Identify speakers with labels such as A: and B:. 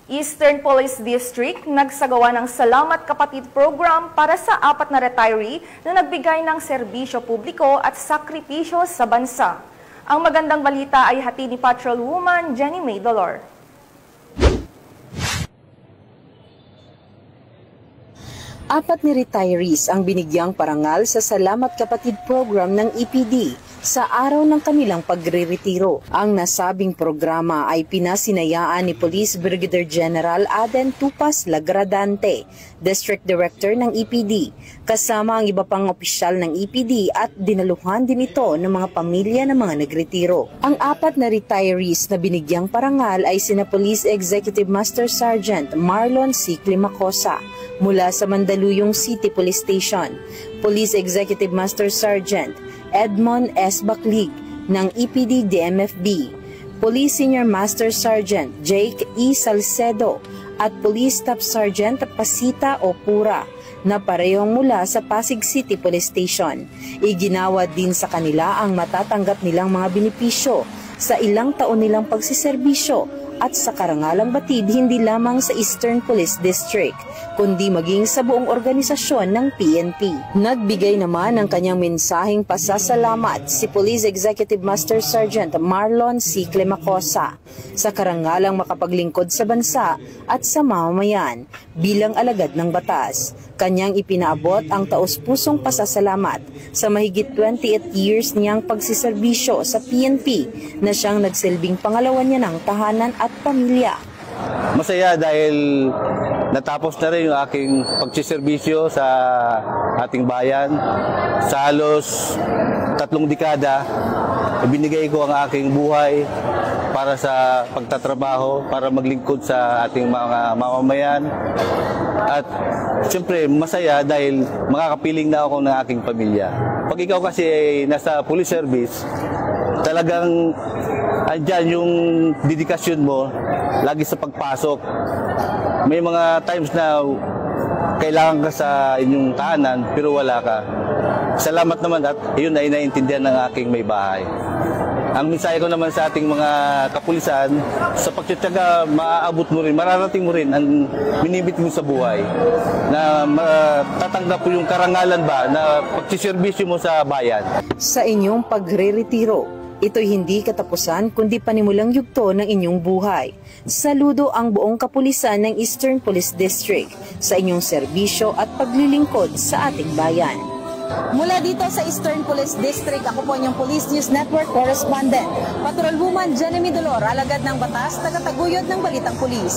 A: Eastern Police District nagsagawa ng Salamat Kapatid Program para sa 4 na retiree na nagbigay ng serbisyo publiko at sakripisyo sa bansa. Ang magandang balita ay hatid ni Patrolwoman Jenny May Dolor.
B: Apat ni retirees ang binigyang parangal sa Salamat Kapatid Program ng EPD sa araw ng kanilang pagre-retiro. Ang nasabing programa ay pinasinayaan ni Police Brigadier General Aden Tupas Lagradante, District Director ng EPD, kasama ang iba pang opisyal ng EPD at dinaluhan din ito ng mga pamilya ng mga nagretiro. Ang 4 na retirees na binigyang parangal ay sina Police Executive Master Sergeant Marlon C. Climacosa mula sa Mandaluyong City Police Station, Police Executive Master Sergeant Edmond S. Baclig ng EPD DMFB, Police Senior Master Sergeant Jake E. Salcedo at Police Staff Sergeant Pasita Opura na parehong mula sa Pasig City Police Station. Iginawa din sa kanila ang matatanggap nilang mga benepisyo sa ilang taon nilang pagsiserbisyo at sa karangalang batid hindi lamang sa Eastern Police District, kundi maging sa buong organisasyon ng PNP. Nagbigay naman ng kanyang mensaheng pasasalamat si Police Executive Master Sergeant Marlon C. Climacosa sa karangalang makapaglingkod sa bansa at sa mamamayan bilang alagad ng batas. Kanyang ipinaabot ang taus-pusong pasasalamat sa mahigit 28 years niyang pagsiserbisyo sa PNP na siyang nagsilbing pangalawa niya ng tahanan at pamilya.
C: Masaya dahil natapos na rin yung aking pagsiserbisyo sa ating bayan. Sa halos 3 dekada, ibinigay ko ang aking buhay para sa pagtatrabaho, para maglingkod sa ating mga mamamayan. At siyempre masaya dahil makakapiling na ako ng aking pamilya. Pag ikaw kasi ay nasa police service, talagang andyan yung dedikasyon mo lagi sa pagpasok. May mga times na kailangan ka sa inyong tahanan pero wala ka. Salamat naman at yun ay naiintindihan ng aking may bahay. Ang mensahe ko naman sa ating mga kapulisan, sa pagtitiyaga, maaabot mo rin, mararating mo rin ang minimit mo sa buhay. Na matatanggap po yung karangalan ba na pagsiservisyo mo sa bayan.
B: Sa inyong pagre-retiro, ito'y hindi katapusan kundi panimulang yugto ng inyong buhay. Saludo ang buong kapulisan ng Eastern Police District sa inyong serbisyo at paglilingkod sa ating bayan. Mula dito sa Eastern Police District, ako po inyong Police News Network Correspondent, Patrolwoman Jenny Dolor, alagad ng batas, tagataguyod ng Balitang Pulis.